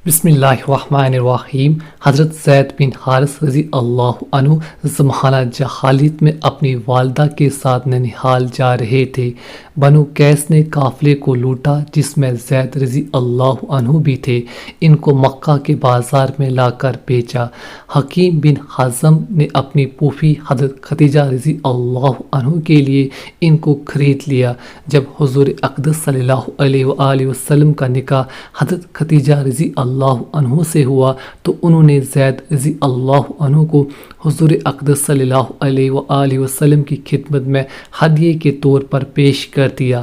بسم اللہ الرحمن الرحیم۔ حضرت زید بن حارث رضی اللہ عنہ زمانہ جہالیت میں اپنی والدہ کے ساتھ ننیحال جا رہے تھے۔ بنو قیس نے قافلے کو لوٹا جس میں زید رضی اللہ عنہ بھی تھے۔ ان کو مکہ کے بازار میں لا کر بیچا۔ حکیم بن حزم نے اپنی پھوپھی حضرت خدیجہ رضی اللہ عنہ کے لیے ان کو خرید لیا۔ جب حضور اقدس صلی اللہ علیہ وآلہ وسلم کا نکاح حضرت خدیجہ رضی اللہ عنہ سے ہوا تو انہوں نے زید رضی اللہ عنہ کو حضور اقدس صلی اللہ علیہ وآلہ وسلم کی خدمت میں ہدیے کے طور پر پیش کر دیا۔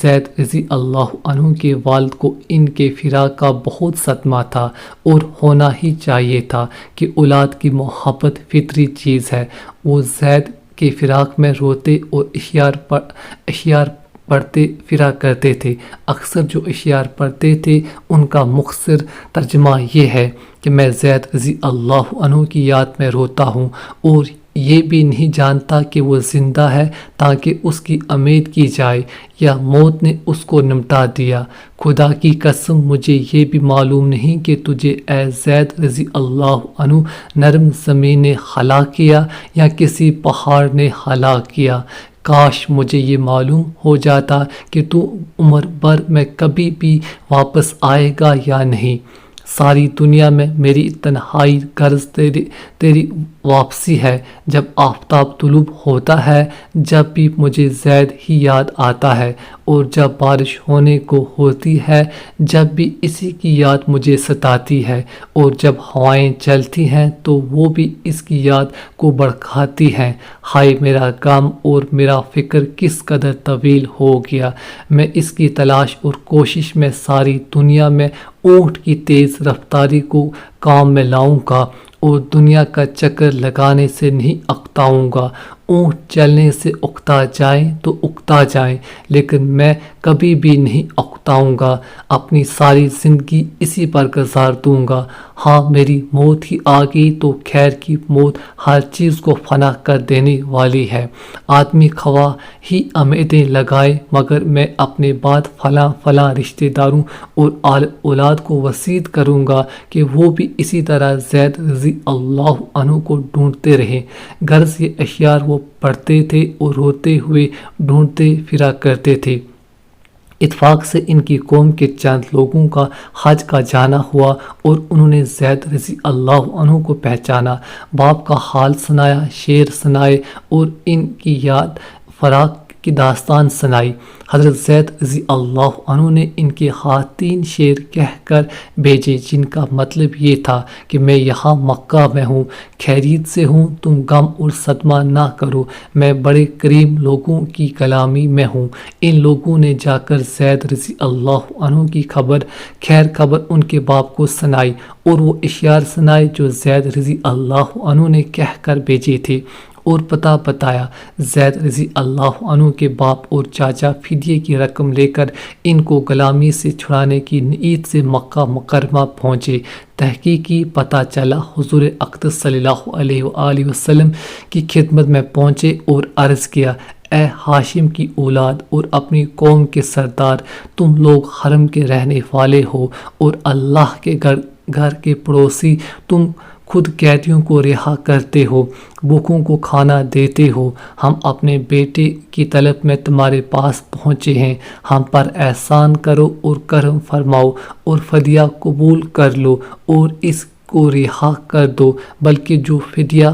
زید رضی اللہ عنہ کے والد کو ان کے فراق کا بہت صدمہ تھا اور ہونا ہی چاہیے تھا کہ اولاد کی محبت فطری چیز ہے۔ وہ زید کے فراق میں روتے اور اشعار پڑھتے پھرا کرتے تھے۔ اکثر جو اشعار پڑھتے تھے ان کا مختصر ترجمہ یہ ہے کہ میں زید رضی اللہ عنہ کی یاد میں روتا ہوں اور یہ بھی نہیں جانتا کہ وہ زندہ ہے تاکہ اس کی امید کی جائے یا موت نے اس کو نمٹا دیا۔ خدا کی قسم مجھے یہ بھی معلوم نہیں کہ تجھے اے زید رضی اللہ عنہ نرم زمین نے ہلاک کیا یا کسی پہاڑ نے ہلاک کیا۔ کاش مجھے یہ معلوم ہو جاتا کہ تو عمر بھر میں کبھی بھی واپس آئے گا یا نہیں۔ ساری دنیا میں میری تنہائی غرض تیری واپسی ہے۔ جب آفتاب طلوع ہوتا ہے جب بھی مجھے زید ہی یاد آتا ہے اور جب بارش ہونے کو ہوتی ہے جب بھی اسی کی یاد مجھے ستاتی ہے اور جب ہوائیں چلتی ہیں تو وہ بھی اس کی یاد کو بڑھاتی ہیں۔ ہائے میرا غم اور میرا فکر کس قدر طویل ہو گیا۔ میں اس کی تلاش اور کوشش میں ساری دنیا میں اونٹ کی تیز رفتاری کو کام میں لاؤں گا اور دنیا کا چکر لگانے سے نہیں اکتاؤں گا۔ اونٹ چلنے سے اکتا جائیں تو اکتا جائیں لیکن میں کبھی بھی نہیں اکتاؤں گا۔ اپنی ساری زندگی اسی پر گزار دوں گا۔ ہاں میری موت ہی آ گئی تو خیر کی موت ہر چیز کو فنا کر دینے والی ہے۔ آدمی خواہ ہی امیدیں لگائے مگر میں اپنے بعد فلاں رشتہ داروں اور اولاد کو وصیت کروں گا کہ وہ بھی اسی طرح زید رضی اللہ عنہ کو ڈھونڈتے رہیں۔ غرض یہ اشعار وہ پڑھتے تھے اور روتے ہوئے ڈھونڈتے پھرا کرتے تھے۔ اتفاق سے ان کی قوم کے چند لوگوں کا حج کا جانا ہوا اور انہوں نے زید رضی اللہ عنہ کو پہچانا۔ باپ کا حال سنایا، شعر سنائے اور ان کی یاد فراق کی داستان سنائی۔ حضرت زید رضی اللہ عنہ نے ان کے ہاتھ 3 شعر کہہ کر بھیجے جن کا مطلب یہ تھا کہ میں یہاں مکہ میں ہوں، خیریت سے ہوں، تم غم اور صدمہ نہ کرو، میں بڑے کریم لوگوں کی غلامی میں ہوں۔ ان لوگوں نے جا کر زید رضی اللہ عنہ کی خیر خبر ان کے باپ کو سنائی اور وہ اشعار سنائے جو زید رضی اللہ عنہ نے کہہ کر بھیجے تھے اور پتہ بتایا۔ زید رضی اللہ عنہ کے باپ اور چاچا فدیے کی رقم لے کر ان کو غلامی سے چھڑانے کی نیت سے مکہ مکرمہ پہنچے۔ تحقیق کی پتہ چلا حضور اقدس صلی اللہ علیہ وآلہ وسلم کی خدمت میں پہنچے اور عرض کیا، اے ہاشم کی اولاد اور اپنی قوم کے سردار، تم لوگ حرم کے رہنے والے ہو اور اللہ کے گھر کے پڑوسی، تم خود قیدیوں کو رہا کرتے ہو، بھوکوں کو کھانا دیتے ہو۔ ہم اپنے بیٹے کی طلب میں تمہارے پاس پہنچے ہیں، ہم پر احسان کرو اور کرم فرماؤ اور فدیہ قبول کر لو اور اس کو رہا کر دو، بلکہ جو فدیہ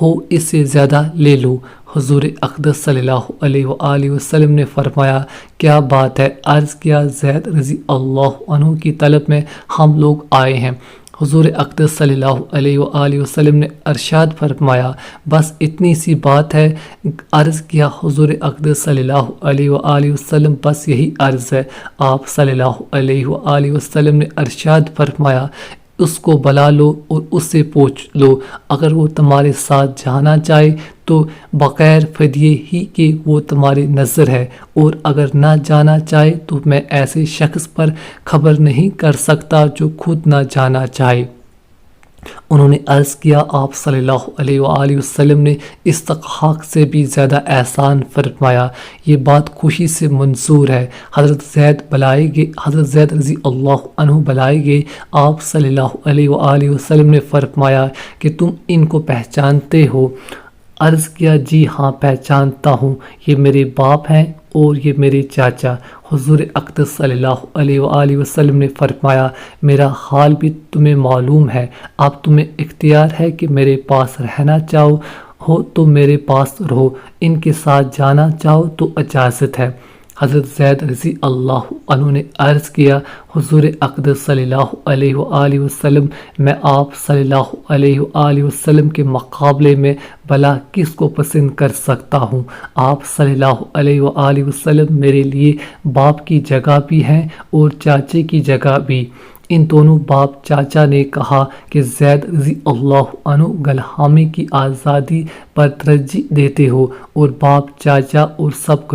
ہو اس سے زیادہ لے لو۔ حضور اقدس صلی اللہ علیہ وآلہ وسلم نے فرمایا، کیا بات ہے؟ عرض کیا، زید رضی اللہ عنہ کی طلب میں ہم لوگ آئے ہیں۔ حضور اقدس صلی اللہ علیہ وآلہ وسلم نے ارشاد فرمایا، بس اتنی سی بات ہے؟ عرض کیا، حضور اقدس صلی اللہ علیہ وآلہ وسلم بس یہی عرض ہے۔ آپ صلی اللہ علیہ وآلہ وسلم نے ارشاد فرمایا، اس کو بلا لو اور اس سے پوچھ لو، اگر وہ تمہارے ساتھ جانا چاہے تو بغیر فدیے ہی کہ وہ تمہاری نظر ہے، اور اگر نہ جانا چاہے تو میں ایسے شخص پر خبر نہیں کر سکتا جو خود نہ جانا چاہے۔ انہوں نے عرض کیا آپ صلی اللہ علیہ وآلہ وسلم نے استحقاق سے بھی زیادہ احسان فرمایا، یہ بات خوشی سے منصور ہے۔ حضرت زید رضی اللہ عنہ بلائے گئے، آپ صلی اللہ علیہ وآلہ وسلم نے فرمایا کہ تم ان کو پہچانتے ہو؟ عرض کیا جی ہاں پہچانتا ہوں، یہ میرے باپ ہیں اور یہ میرے چاچا۔ حضور اقدس صلی اللہ علیہ وآلہ وسلم نے فرمایا میرا حال بھی تمہیں معلوم ہے، اب تمہیں اختیار ہے کہ میرے پاس رہنا چاہو ہو تو میرے پاس رہو، ان کے ساتھ جانا چاہو تو اجازت ہے۔ حضرت زید رضی اللہ عنہ نے عرض کیا حضور اقدس صلی اللہ علیہ وآلہ وسلم، میں آپ صلی اللہ علیہ وآلہ وسلم کے مقابلے میں بھلا کس کو پسند کر سکتا ہوں؟ آپ صلی اللہ علیہ وآلہ وسلم میرے لیے باپ کی جگہ بھی ہیں اور چاچے کی جگہ بھی۔ ان دونوں باپ چاچا نے کہا کہ زید رضی اللہ عنہ غلامی کی آزادی پر ترجیح دیتے ہو اور باپ چاچا اور سب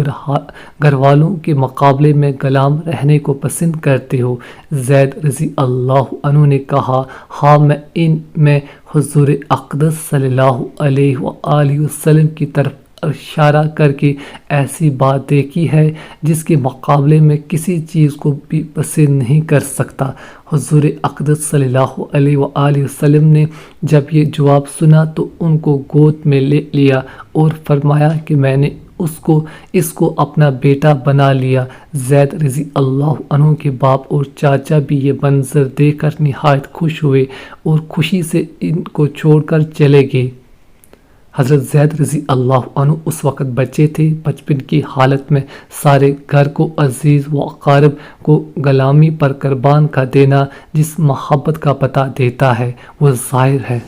گھر والوں کے مقابلے میں غلام رہنے کو پسند کرتے ہو۔ زید رضی اللہ عنہ نے کہا ہاں میں حضور اقدس صلی اللہ علیہ وآلہ وسلم کی طرف اشارہ کر کے ایسی بات دیکھی ہے جس کے مقابلے میں کسی چیز کو بھی پسند نہیں کر سکتا۔ حضور اقدس صلی اللہ علیہ وآلہ وسلم نے جب یہ جواب سنا تو ان کو گود میں لے لیا اور فرمایا کہ میں نے اس کو اپنا بیٹا بنا لیا۔ زید رضی اللہ عنہ کے باپ اور چاچا بھی یہ منظر دیکھ کر نہایت خوش ہوئے اور خوشی سے ان کو چھوڑ کر چلے گئے۔ حضرت زید رضی اللہ عنہ اس وقت بچے تھے۔ بچپن کی حالت میں سارے گھر کو عزیز و اقارب کو غلامی پر قربان کر دینا جس محبت کا پتہ دیتا ہے وہ ظاہر ہے۔